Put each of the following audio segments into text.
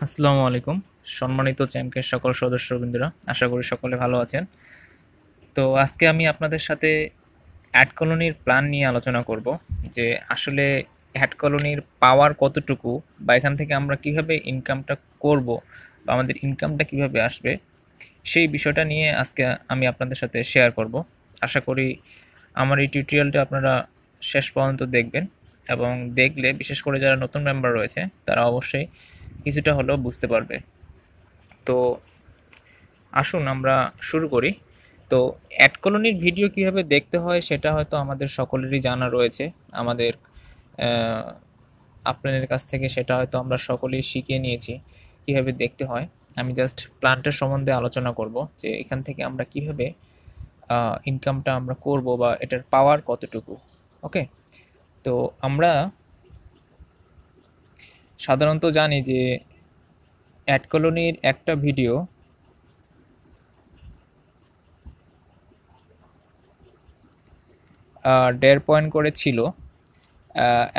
আসসালামু আলাইকুম। সম্মানিত চ্যাম্পের সকল সদস্যবৃন্দরা, আশা করি সকলে ভালো আছেন। তো আজকে আমি আপনাদের সাথে অ্যাড কলোনির প্ল্যান নিয়ে আলোচনা করব যে আসলে অ্যাড কলোনির পাওয়ার কতটুকু, বা এখান থেকে আমরা কিভাবে ইনকামটা করব, বা আমাদের ইনকামটা কিভাবে আসবে, সেই বিষয়টা নিয়ে আজকে আমি আপনাদের সাথে শেয়ার করব। আশা করি আমার এই টিউটোরিয়ালটা আপনারা শেষ পর্যন্ত দেখবেন, এবং দেখলে বিশেষ করে যারা নতুন মেম্বার রয়েছে তারা অবশ্যই কিছুটা হলেও বুঝতে পারবে। তো আসুন আমরা শুরু করি। তো অ্যাড কলোনির ভিডিও কিভাবে দেখতে হয় সেটা হয়তো আমাদের সকলেরই জানা রয়েছে। আমাদের আপনাদের কাছ থেকে সেটা হয়তো আমরা সকলেই শিখে নিয়েছি কিভাবে দেখতে হয়। আমি জাস্ট প্ল্যানটার সম্বন্ধে আলোচনা করব যে এখান থেকে আমরা কিভাবে ইনকামটা আমরা করব, বা এটার পাওয়ার কতটুকু। ওকে, তো আমরা সাধারণত জানি যে অ্যাড কলোনির একটা ভিডিও 1.5 পয়েন্ট করে ছিল।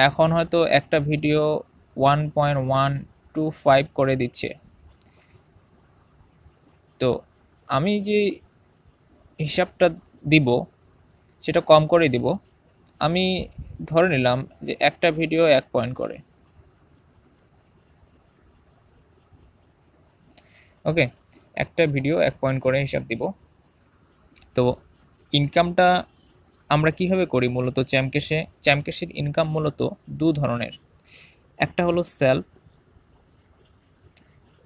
এখন হয়তো একটা ভিডিও 1.125 করে দিচ্ছে। তো আমি যে হিসাবটা দিব সেটা কম করে দিব। আমি ধরে নিলাম যে একটা ভিডিও 1 পয়েন্ট করে। ওকে, একটা ভিডিও 1 পয়েন্ট করে হিসাব দিব। তো ইনকামটা আমরা কিভাবে করি? মূলত চ্যাম্পকেশের ইনকাম মূলত দু ধরনের। একটা হলো সেলফ,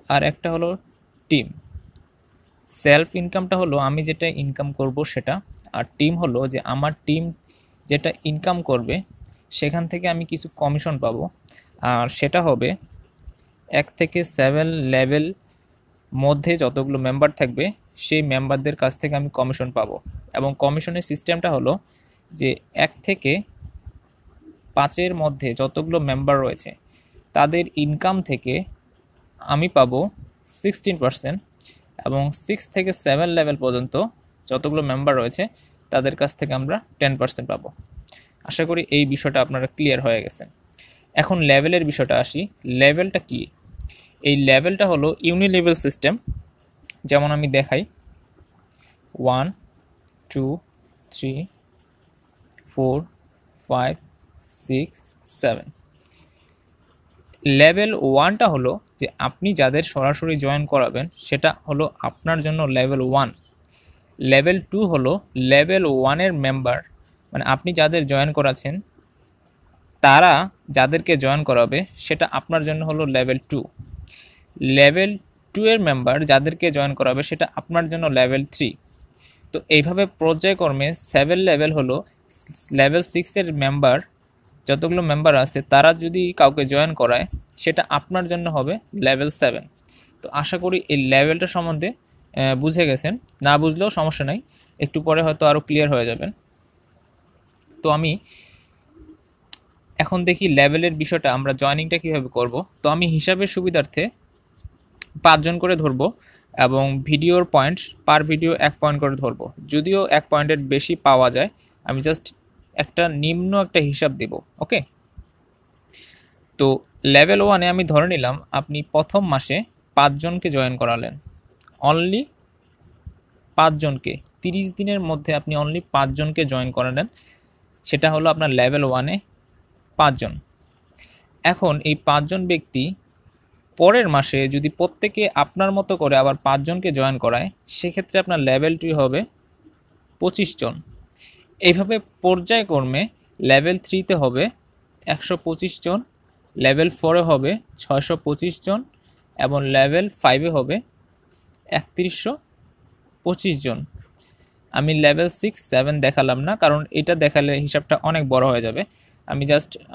আর একটা হলো টিম। সেলফ ইনকামটা হলো আমি যেটা ইনকাম করব সেটা, আর টিম হলো যে আমার টিম যেটা ইনকাম করবে সেখান থেকে আমি কিছু কমিশন পাবো। আর সেটা হবে 1 থেকে 7 লেভেল মধ্যে যতগুলো মেম্বার থাকবে সেই মেম্বারদের কাছ থেকে আমি কমিশন পাবো। এবং কমিশনের সিস্টেমটা হলো যে 1 থেকে 5-এর মধ্যে যতগুলো মেম্বার রয়েছে তাদের ইনকাম থেকে আমি পাবো 16%, এবং 6 থেকে 7 লেভেল পর্যন্ত যতগুলো মেম্বার রয়েছে তাদের কাছ থেকে আমরা 10% পাবো। আশা করি এই বিষয়টা আপনারা ক্লিয়ার হয়ে গেছে। এখন লেভেলের বিষয়টা আসি। লেভেলটা কি? এই লেভেলটা হলো ইউনিলেভেল সিস্টেম। যেমন আমি দেখাই, 1, 2, 3, 4, 5, 6, 7। লেভেল 1টা হলো যে আপনি যাদের সরাসরি জয়েন করাবেন সেটা হলো আপনার জন্য লেভেল 1। লেভেল 2 হলো লেভেল 1-এর মেম্বার, মানে আপনি যাদের জয়েন করাচ্ছেন তারা যাদেরকে জয়েন করাবে সেটা আপনার জন্য হলো লেভেল 2। লেভেল 2-এর মেম্বার যাদেরকে জয়েন করাবে সেটা আপনার জন্য লেভেল 3। তো এইভাবে পর্যায়ক্রমে 7 লেভেল হলো লেভেল 6-এর মেম্বার। যতগুলো মেম্বার আছে তারা যদি কাউকে জয়েন করায় সেটা আপনার জন্য হবে লেভেল 7। তো আশা করি এই লেভেলটা সম্বন্ধে বুঝে গেছেন। না বুঝলেও সমস্যা নাই, একটু পরে হয়তো আরও ক্লিয়ার হয়ে যাবেন। তো আমি এখন দেখি লেভেলের বিষয়টা, আমরা জয়েনিংটা কীভাবে করব। তো আমি হিসাবের সুবিধার্থে 5 জন করে ধরবো, এবং ভিডিওর পয়েন্ট পার ভিডিও 1 পয়েন্ট করে ধরবো। যদিও 1 পয়েন্টের বেশি পাওয়া যায়, আমি জাস্ট একটা নিম্ন একটা হিসাব দেব। ওকে, তো লেভেল 1-এ আমি ধরে নিলাম আপনি প্রথম মাসে 5 জনকে জয়েন করালেন। অনলি 5 জনকে, 30 দিনের মধ্যে আপনি অনলি 5 জনকে জয়েন করালেন। সেটা হলো আপনার লেভেল 1-এ 5 জন। এখন এই 5 জন ব্যক্তি পরের মাসে যদি প্রত্যেকে আপনার মতো করে আবার 5 জনকে জয়েন করায় সেক্ষেত্রে আপনার লেভেল 2 হবে 25 জন। এইভাবে পর্যায়ক্রমে লেভেল 3-তে হবে 125 জন, লেভেল 4-এ হবে 625 জন, এবং লেভেল 5-এ হবে 3125 জন। আমি লেভেল 6, 7 দেখালাম না, কারণ এটা দেখালে হিসাবটা অনেক বড় হয়ে যাবে।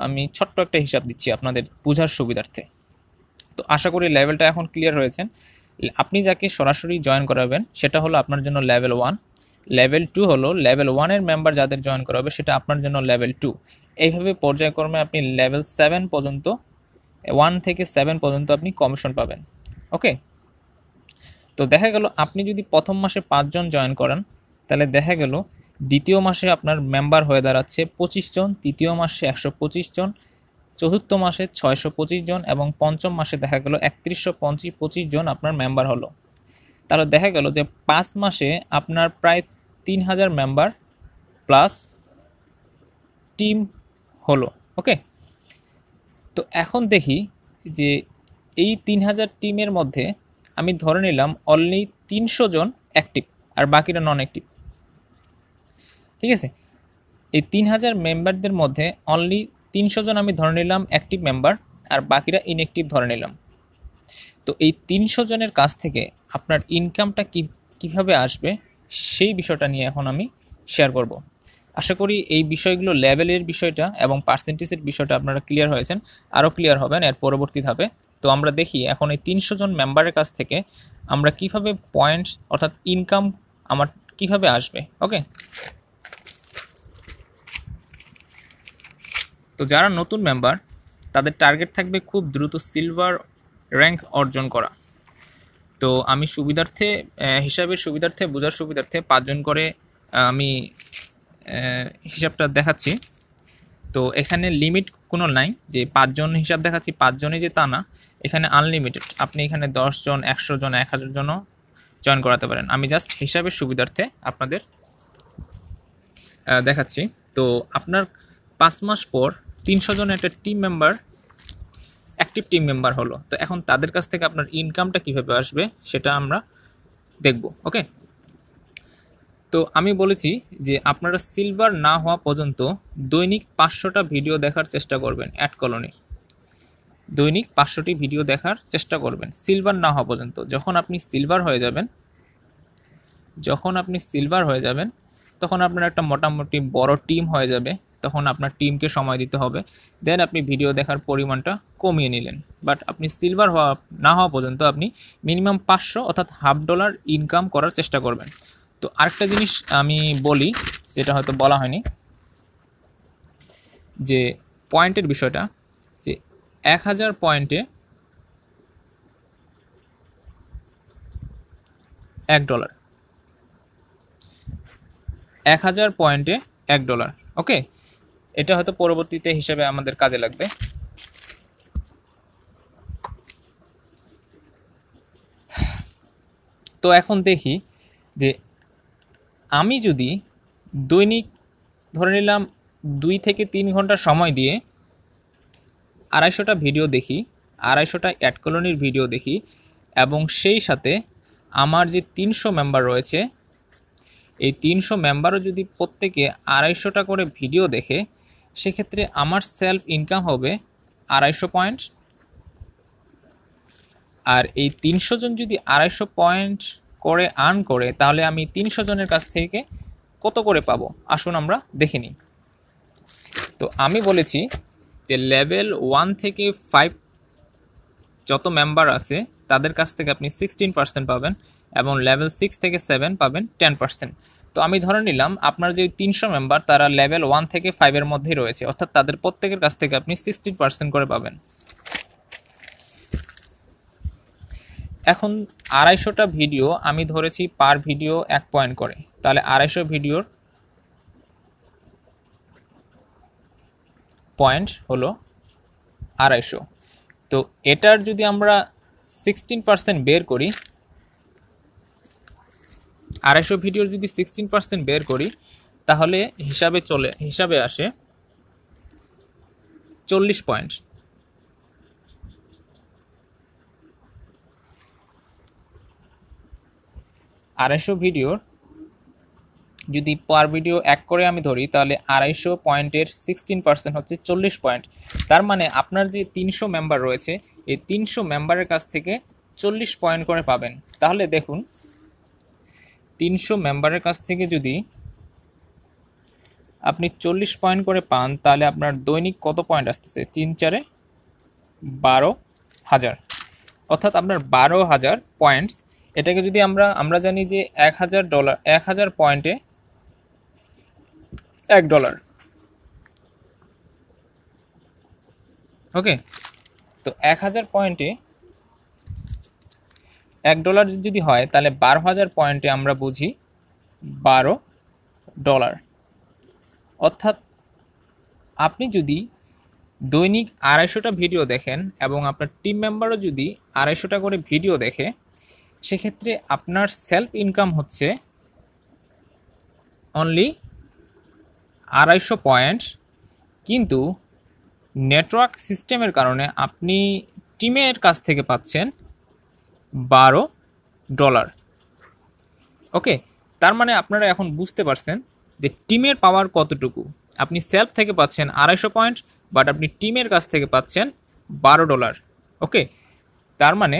আমি ছোট্ট একটা হিসাব দিচ্ছি আপনাদের বোঝার সুবিধার্থে। তো আশা করি লেভেলটা এখন ক্লিয়ার হয়েছেন। আপনি যাকে সরাসরি জয়েন করাবেন সেটা হলো আপনার জন্য লেভেল 1। লেভেল 2 হলো লেভেল 1-এর মেম্বার যাদের জয়েন করাবে সেটা আপনার জন্য লেভেল 2। এইভাবে পর্যায়ক্রমে আপনি লেভেল 7 পর্যন্ত, 1 থেকে 7 পর্যন্ত আপনি কমিশন পাবেন। ওকে, তো দেখা গেল আপনি যদি প্রথম মাসে 5 জন জয়েন করান তাহলে দেখা গেল দ্বিতীয় মাসে আপনার মেম্বার হয়ে দাঁড়াচ্ছে 25 জন, তৃতীয় মাসে 125 জন, চতুর্থ মাসে 625 জন এবং পঞ্চম মাসে দেখা গেল 3125 জন আপনার মেম্বার হলো। তাহলে দেখা গেল যে 5 মাসে আপনার প্রায় 3000 মেম্বার প্লাস টিম হলো। ওকে, তো এখন দেখি যে এই 3000 টিমের মধ্যে আমি ধরে নিলাম অনলি 300 জন অ্যাক্টিভ আর বাকিরা নন অ্যাক্টিভ। ঠিক আছে, এই 3000 মেম্বারদের মধ্যে অনলি 300 জন আমি ধরে নিলাম অ্যাক্টিভ মেম্বার আর বাকিরা ইনঅ্যাক্টিভ ধরে নিলাম। তো এই 300 জনের কাছ থেকে আপনার ইনকামটা কিভাবে আসবে সেই বিষয়টা নিয়ে এখন আমি শেয়ার করব। আশা করি এই বিষয়গুলো লেভেলের বিষয়টা এবং পার্সেন্টেজের বিষয়টা আপনারা ক্লিয়ার হয়েছেন, আরও ক্লিয়ার হবেন এর পরবর্তী ধাপে। তো আমরা দেখি এখন এই 300 জন মেম্বারের কাছ থেকে আমরা কিভাবে পয়েন্টস অর্থাৎ ইনকাম আমার কিভাবে আসবে। ওকে, তো যারা নতুন মেম্বার তাদের টার্গেট থাকবে খুব দ্রুত সিলভার র্যাঙ্ক অর্জন করা। তো আমি হিসাবের সুবিধার্থে বোঝার সুবিধার্থে 5 জন করে আমি হিসাবটা দেখাচ্ছি। তো এখানে লিমিট কোনো নাই যে 5 জন হিসাব দেখাচ্ছি 5 জনই যে তা না, এখানে আনলিমিটেড। আপনি এখানে 10 জন 100 জন 1000 জনও জয়েন করাতে পারেন। আমি জাস্ট হিসাবের সুবিধার্থে আপনাদের দেখাচ্ছি। তো আপনার 5 মাস পর 300 জন একটা team member active team member হলো। তো এখন তাদের কাছ থেকে আপনার ইনকামটা কিভাবে আসবে সেটা আমরা দেখব। ওকে, তো আমি বলেছি যে আপনারা সিলভার না হওয়া পর্যন্ত দৈনিক 500টা ভিডিও দেখার চেষ্টা করবেন। অ্যাড কলোনি দৈনিক 500টি ভিডিও দেখার চেষ্টা করবেন সিলভার না হওয়া পর্যন্ত। যখন আপনি সিলভার হয়ে যাবেন তখন আপনার একটা মোটামুটি বড় টিম হয়ে যাবে। তখন আপনার টিমকে সময় দিতে হবে, দেন আপনি ভিডিও দেখার পরিমাণটা কমিয়ে নিলেন। বাট আপনি সিলভার না হওয়া পর্যন্ত আপনি মিনিমাম 500 অর্থাৎ $50 ইনকাম করার চেষ্টা করবেন। তো আরেকটা জিনিস আমি বলি যেটা হয়তো বলা হয়নি, যে পয়েন্টের বিষয়টা, যে 1000 পয়েন্টে $1, 1000 পয়েন্টে $1। ওকে, এটা হয়তো পরবর্তীতে হিসাবে আমাদের কাজে লাগবে। তো এখন দেখি যে আমি যদি দৈনিক ধরে নিলাম 2 থেকে 3 ঘন্টা সময় দিয়ে 250টা ভিডিও দেখি, 250টা অ্যাড কলোনির ভিডিও দেখি, এবং সেই সাথে আমার যে 300 মেম্বার রয়েছে এই 300 মেম্বারও যদি প্রত্যেকে 250টা করে ভিডিও দেখে, সেক্ষেত্রে আমার সেলফ ইনকাম হবে 250 পয়েন্ট। আর এই 300 জন যদি 250 পয়েন্ট করে আর্ন করে, তাহলে আমি 300 জনের কাছ থেকে কত করে পাবো আসুন আমরা দেখে নিই। তো আমি বলেছি যে লেভেল 1 থেকে 5 যত মেম্বার আছে তাদের কাছ থেকে আপনি 16% পাবেন এবং লেভেল 6 থেকে 7 পাবেন 10%। তো আমি ধরে নিলাম আপনার যে 300 মেম্বার তারা লেভেল 1 থেকে 5 এর মধ্যেই রয়েছে, অর্থাৎ তাদের প্রত্যেকের কাছ থেকে আপনি 16% করে পাবেন। এখন 250টা ভিডিও আমি ধরেছি পার ভিডিও 1 পয়েন্ট করে, তাহলে 250 ভিডিওর পয়েন্ট হলো 250। তো এটার যদি আমরা 16% বের করি, 250 ভিডিওর যদি 16% বের করি, তাহলে হিসাবে আসে 40 পয়েন্ট। আড়াইশো ভিডিওর যদি পার ভিডিও 1 করে আমি ধরি, তাহলে 250 পয়েন্টের 16% হচ্ছে 40 পয়েন্ট। তার মানে আপনার যে 300 মেম্বার রয়েছে এই 300 মেম্বারের কাছ থেকে 40 পয়েন্ট করে পাবেন। তাহলে দেখুন 300 মেম্বারের কাছ থেকে যদি আপনি 40 পয়েন্ট করে পান, তাহলে আপনার দৈনিক কত পয়েন্ট আসতেছে? 3×4 12,000, অর্থাৎ আপনার 12,000 পয়েন্টস। এটাকে যদি আমরা জানি যে $1000 পয়েন্টে $1। ওকে, তো 1000 পয়েন্টে $1 যদি হয়, তাহলে 12,000 পয়েন্টে আমরা বুঝি $12। অর্থাৎ আপনি যদি দৈনিক 250টা ভিডিও দেখেন এবং আপনার টিম মেম্বারও যদি 250টা করে ভিডিও দেখে, সেক্ষেত্রে আপনার সেলফ ইনকাম হচ্ছে অনলি 250 পয়েন্ট। কিন্তু নেটওয়ার্ক সিস্টেমের কারণে আপনি টিমের কাছ থেকে পাচ্ছেন $12। ওকে, তার মানে আপনারা এখন বুঝতে পারছেন যে টিমের পাওয়ার কতটুকু। আপনি সেলফ থেকে পাচ্ছেন 250 পয়েন্ট, বাট আপনি টিমের কাছ থেকে পাচ্ছেন $12। ওকে, তার মানে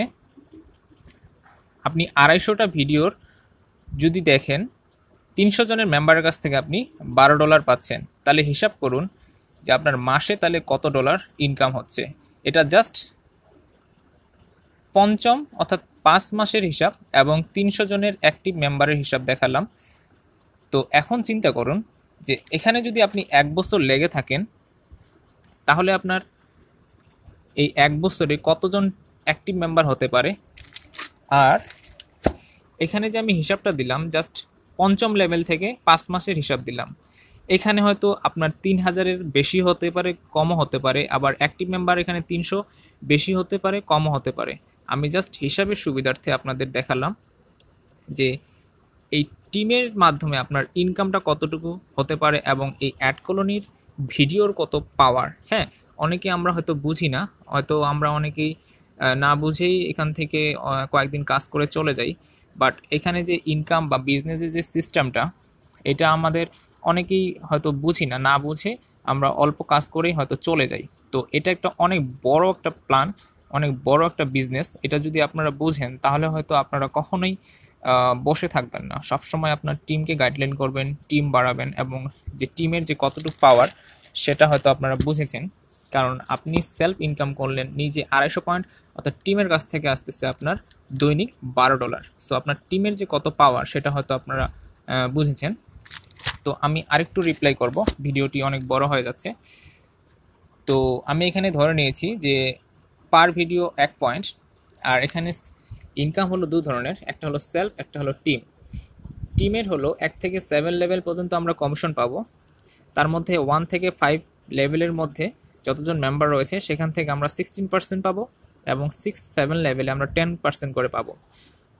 আপনি 250টা ভিডিওর যদি দেখেন 300 জনের মেম্বারের কাছ থেকে আপনি $12 পাচ্ছেন, তাহলে হিসাব করুন যে আপনার মাসে তাহলে কত ডলার ইনকাম হচ্ছে। এটা জাস্ট পঞ্চম অর্থাৎ 5 মাসের হিসাব এবং 300 জনের অ্যাক্টিভ মেম্বারের হিসাব দেখালাম। তো এখন চিন্তা করুন যে এখানে যদি আপনি 1 বছর লেগে থাকেন, তাহলে আপনার এই 1 বছরে কতজন অ্যাক্টিভ মেম্বার হতে পারে। আর এখানে যে আমি হিসাবটা দিলাম জাস্ট পঞ্চম লেভেল থেকে 5 মাসের হিসাব দিলাম। এখানে হয়তো আপনার 3000-এর বেশি হতে পারে, কমও হতে পারে, আবার অ্যাক্টিভ মেম্বার এখানে 300 বেশি হতে পারে, কমও হতে পারে। আমি জাস্ট হিসাবের সুবিধার্থে আপনাদের দেখালাম যে এই টিমের মাধ্যমে আপনার ইনকামটা কতটুকু হতে পারে এবং এই অ্যাড কলোনির ভিডিওর কত পাওয়ার। হ্যাঁ, অনেকে আমরা হয়তো বুঝি না, হয়তো আমরা অনেকেই না বুঝেই এখান থেকে কয়েকদিন কাজ করে চলে যাই। বাট এখানে যে ইনকাম বা বিজনেসের যে সিস্টেমটা, এটা আমাদের অনেকেই হয়তো বুঝি না, না বুঝে আমরা অল্প কাজ করেই হয়তো চলে যাই। তো এটা একটা অনেক বড় একটা প্ল্যান, অনেক বড় একটা বিজনেস। এটা যদি আপনারা বুঝেন তাহলে হয়তো আপনারা কখনোই বসে থাকবেন না, সবসময় আপনার টিমকে গাইডলাইন করবেন, টিম বাড়াবেন এবং যে টিমের যে কতটুকু পাওয়ার সেটা হয়তো আপনারা বুঝেছেন। কারণ আপনি সেলফ ইনকাম করলেন নিজে 250 পয়েন্ট, অর্থাৎ টিমের কাছ থেকে আসতেছে আপনার দৈনিক $12। সো আপনার টিমের যে কত পাওয়ার সেটা হয়তো আপনারা বুঝেছেন। তো আমি আরেকটু রিপ্লাই করব, ভিডিওটি অনেক বড় হয়ে যাচ্ছে। তো আমি এখানে ধরে নিয়েছি যে পার ভিডিও 1 পয়েন্ট, আর এখানে ইনকাম হলো 2 ধরনের, একটা হলো সেলফ, একটা হলো টিম। টিমের হলো 1 থেকে 7 লেভেল পর্যন্ত আমরা কমিশন পাবো। তার মধ্যে 1 থেকে 5 লেভেলের মধ্যে যতজন মেম্বার রয়েছে সেখান থেকে আমরা 16% পাবো এবং 6-7 লেভেলে আমরা 10% করে পাবো।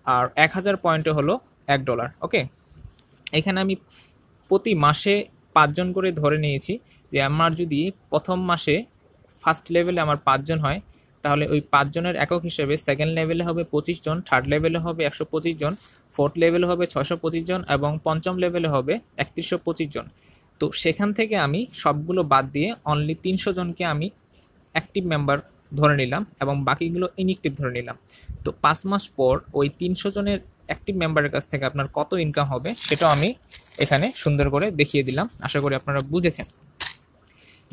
আর 1000 পয়েন্টে হলো $1। ওকে, এখানে আমি প্রতি মাসে 5 জন করে ধরে নিয়েছি যে আমার যদি প্রথম মাসে ফার্স্ট লেভেলে আমার 5 জন হয়, তাহলে ওই 5 জনের একক হিসেবে সেকেন্ড লেভেলে হবে 25 জন, থার্ড লেভেলে হবে 125 জন, ফোর্থ লেভেলে হবে 625 জন এবং পঞ্চম লেভেলে হবে 3125 জন। তো সেখান থেকে আমি সবগুলো বাদ দিয়ে অনলি 300 জনকে আমি অ্যাক্টিভ মেম্বার ধরে নিলাম এবং বাকিগুলো ইনঅ্যাক্টিভ ধরে নিলাম। তো 5 মাস পর ওই 300 জনের অ্যাক্টিভ মেম্বারের কাছ থেকে আপনার কত ইনকাম হবে সেটাও আমি এখানে সুন্দর করে দেখিয়ে দিলাম। আশা করি আপনারা বুঝেছেন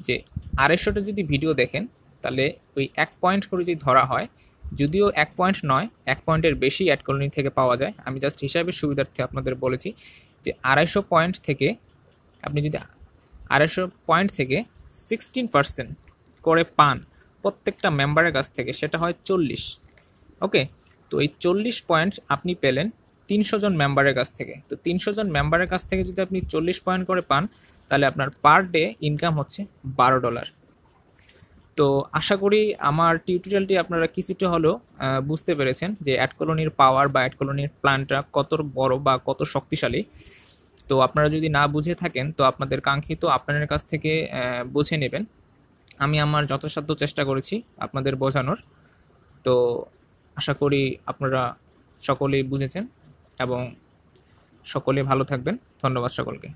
যে 250টা যদি ভিডিও দেখেন তাহলে ওই 1 পয়েন্ট করে যদি ধরা হয়, যদিও 1 পয়েন্ট নয়, 1 পয়েন্টের বেশি অ্যাড কলোনি থেকে পাওয়া যায়। আমি জাস্ট হিসাবের সুবিধার্থে আপনাদের বলেছি যে 250 পয়েন্ট থেকে আপনি যদি 250 পয়েন্ট থেকে 16% করে পান প্রত্যেকটা মেম্বারের কাছ থেকে, সেটা হয় 40। ওকে, তো এই 40 পয়েন্ট আপনি পেলেন 300 জন মেম্বারের কাছ থেকে। তো 300 জন মেম্বারের কাছ থেকে যদি আপনি 40 পয়েন্ট করে পান, তাহলে আপনার পার ডে ইনকাম হচ্ছে $12। তো আশা করি আমার টিউটোরিয়ালটি আপনারা কিছুটা হলেও বুঝতে পেরেছেন যে অ্যাড কলোনির পাওয়ার বা অ্যাড কলোনির প্ল্যানটা কত বড় বা কত শক্তিশালী। তো আপনারা যদি না বুঝে থাকেন তো আপনাদের কাঙ্ক্ষিত আপনাদের কাছ থেকে বুঝে নেবেন। আমি আমার যথাসাধ্য চেষ্টা করেছি আপনাদের বোঝানোর। তো আশা করি আপনারা সকলেই বুঝেছেন এবং সকলে ভালো থাকবেন। ধন্যবাদ সকলকে।